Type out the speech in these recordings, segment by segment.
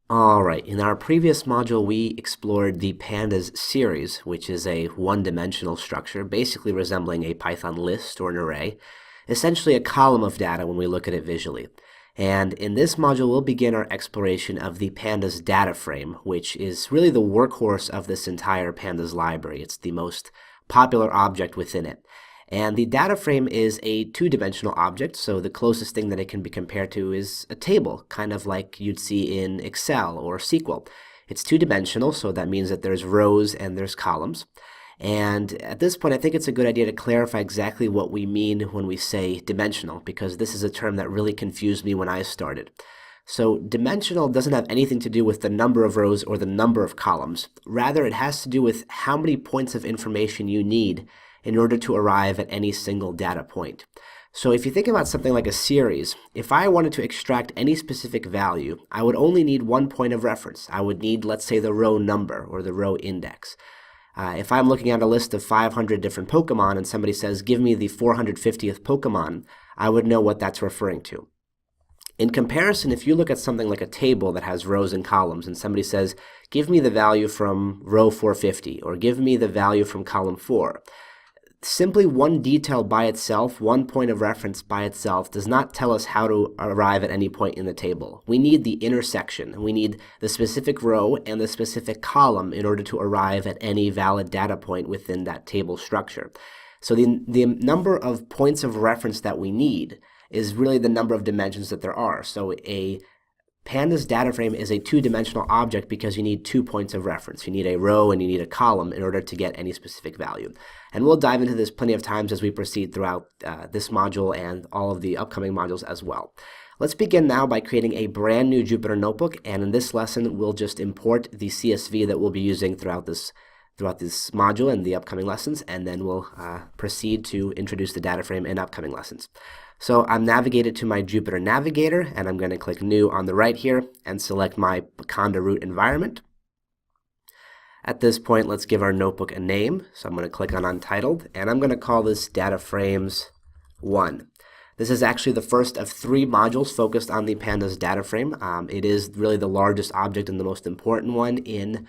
All right, in our previous module, we explored the pandas series, which is a one-dimensional structure, basically resembling a Python list or an array, essentially a column of data when we look at it visually. And in this module, we'll begin our exploration of the pandas data frame, which is really the workhorse of this entire pandas library. It's the most popular object within it. And the data frame is a two-dimensional object, so the closest thing that it can be compared to is a table, kind of like you'd see in Excel or SQL. It's two-dimensional, so that means that there's rows and there's columns. And at this point, I think it's a good idea to clarify exactly what we mean when we say dimensional, because this is a term that really confused me when I started. So dimensional doesn't have anything to do with the number of rows or the number of columns. Rather, it has to do with how many points of information you need in order to arrive at any single data point. So if you think about something like a series, if I wanted to extract any specific value, I would only need one point of reference. I would need, let's say, the row number or the row index. If I'm looking at a list of 500 different Pokemon and somebody says, give me the 450th Pokemon, I would know what that's referring to. In comparison, if you look at something like a table that has rows and columns and somebody says, give me the value from row 450 or give me the value from column 4, simply one detail by itself, one point of reference by itself, does not tell us how to arrive at any point in the table. We need the intersection. We need the specific row and the specific column in order to arrive at any valid data point within that table structure. So the number of points of reference that we need is really the number of dimensions that there are. So a pandas data frame is a two-dimensional object because you need 2 points of reference. You need a row and you need a column in order to get any specific value. And we'll dive into this plenty of times as we proceed throughout this module and all of the upcoming modules as well. Let's begin now by creating a brand new Jupyter Notebook, and in this lesson we'll just import the CSV that we'll be using throughout this module and the upcoming lessons, and then we'll proceed to introduce the data frame in upcoming lessons. So I'm navigated to my Jupyter Navigator, and I'm going to click New on the right here and select my Conda root environment. At this point, let's give our notebook a name. So I'm going to click on Untitled, and I'm going to call this DataFrames 1. This is actually the first of 3 modules focused on the pandas data frame. It is really the largest object and the most important one in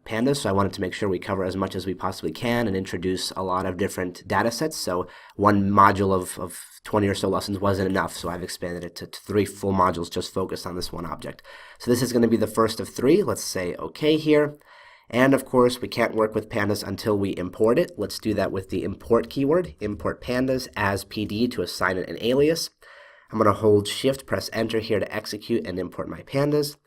pandas, so I wanted to make sure we cover as much as we possibly can and introduce a lot of different data sets. So one module of 20 or so lessons wasn't enough, so I've expanded it to 3 full modules just focused on this one object. So this is going to be the first of 3. Let's say OK here. And of course, we can't work with pandas until we import it. Let's do that with the import keyword, import pandas as PD to assign it an alias. I'm going to hold Shift, press Enter here to execute and import my pandas.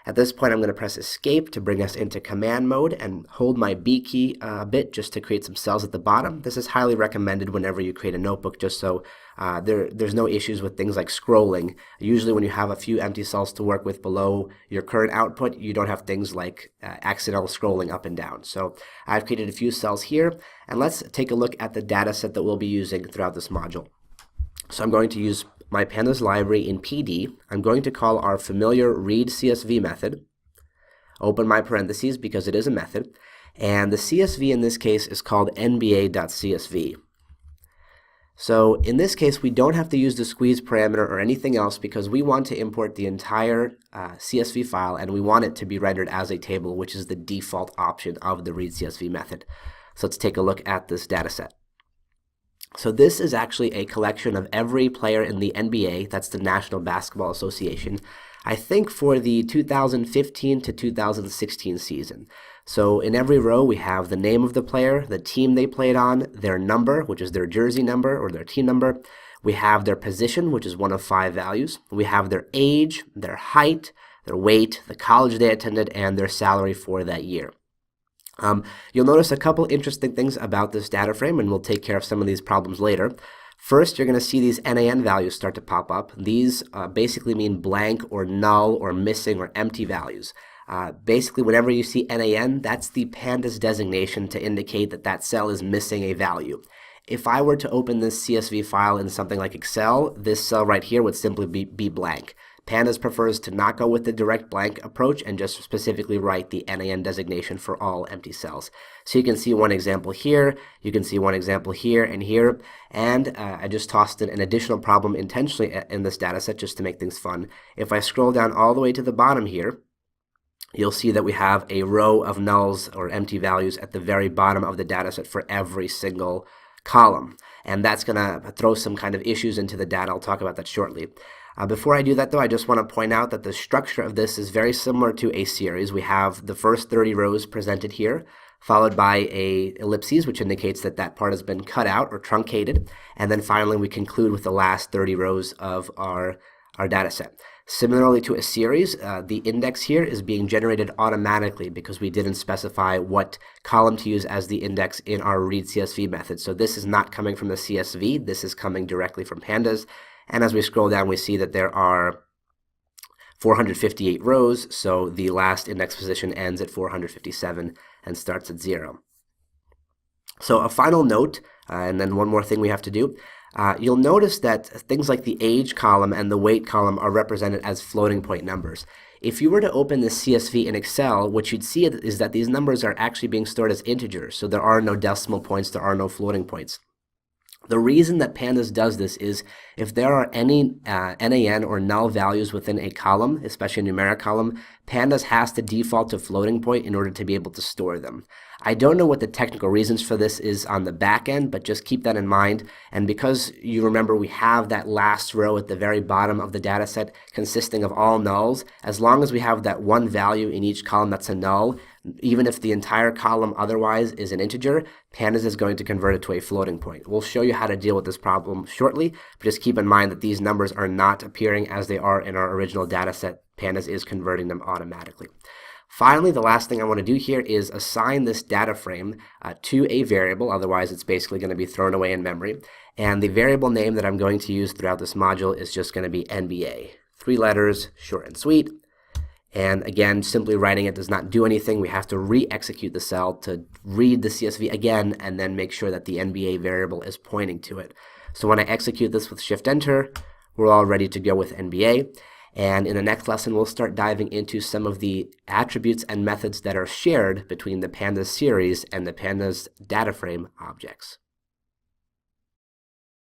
At this point, I'm going to press Escape to bring us into command mode and hold my B key a bit just to create some cells at the bottom. This is highly recommended whenever you create a notebook, just so there's no issues with things like scrolling. Usually when you have a few empty cells to work with below your current output, you don't have things like accidental scrolling up and down. So I've created a few cells here, and let's take a look at the data set that we'll be using throughout this module. So I'm going to use my pandas library in PD. I'm going to call our familiar read CSV method, open my parentheses because it is a method, and the CSV in this case is called nba.csv. So in this case, we don't have to use the squeeze parameter or anything else because we want to import the entire CSV file, and we want it to be rendered as a table, which is the default option of the read CSV method. So let's take a look at this data set. So this is actually a collection of every player in the NBA, that's the National Basketball Association, I think for the 2015 to 2016 season. So in every row we have the name of the player, the team they played on, their number, which is their jersey number or their team number. We have their position, which is one of 5 values. We have their age, their height, their weight, the college they attended, and their salary for that year. You'll notice a couple interesting things about this data frame, and we'll take care of some of these problems later. First, you're going to see these NaN values start to pop up. These basically mean blank or null or missing or empty values. Basically, whenever you see NaN, that's the pandas designation to indicate that that cell is missing a value. If I were to open this CSV file in something like Excel, this cell right here would simply be blank. Pandas prefers to not go with the direct blank approach and just specifically write the NaN designation for all empty cells. So you can see one example here, you can see one example here, and I just tossed in an additional problem intentionally in this data set just to make things fun. If I scroll down all the way to the bottom here, you'll see that we have a row of nulls or empty values at the very bottom of the data set for every single column. And that's going to throw some kind of issues into the data. I'll talk about that shortly. Before I do that, though, I just want to point out that the structure of this is very similar to a series. We have the first 30 rows presented here, followed by a ellipses, which indicates that that part has been cut out or truncated. And then finally, we conclude with the last 30 rows of our data set. Similarly to a series, the index here is being generated automatically because we didn't specify what column to use as the index in our read CSV method. So this is not coming from the CSV, this is coming directly from pandas. And as we scroll down, we see that there are 458 rows, so the last index position ends at 457 and starts at 0. So a final note, and then one more thing we have to do. You'll notice that things like the age column and the weight column are represented as floating point numbers. If you were to open the CSV in Excel, what you'd see is that these numbers are actually being stored as integers, so there are no decimal points, there are no floating points. The reason that Pandas does this is if there are any NaN or null values within a column, especially a numeric column, Pandas has to default to floating point in order to be able to store them. I don't know what the technical reasons for this is on the back end, but just keep that in mind. And because you remember we have that last row at the very bottom of the data set consisting of all nulls, as long as we have that one value in each column that's a null, even if the entire column otherwise is an integer, Pandas is going to convert it to a floating point. We'll show you how to deal with this problem shortly, but just keep in mind that these numbers are not appearing as they are in our original data set. Pandas is converting them automatically. Finally, the last thing I want to do here is assign this data frame to a variable, otherwise it's basically going to be thrown away in memory. And the variable name that I'm going to use throughout this module is just going to be NBA. 3 letters, short and sweet. And again, simply writing it does not do anything. We have to re-execute the cell to read the CSV again and then make sure that the NBA variable is pointing to it. So when I execute this with Shift-Enter, we're all ready to go with NBA. And in the next lesson, we'll start diving into some of the attributes and methods that are shared between the Pandas series and the Pandas DataFrame objects.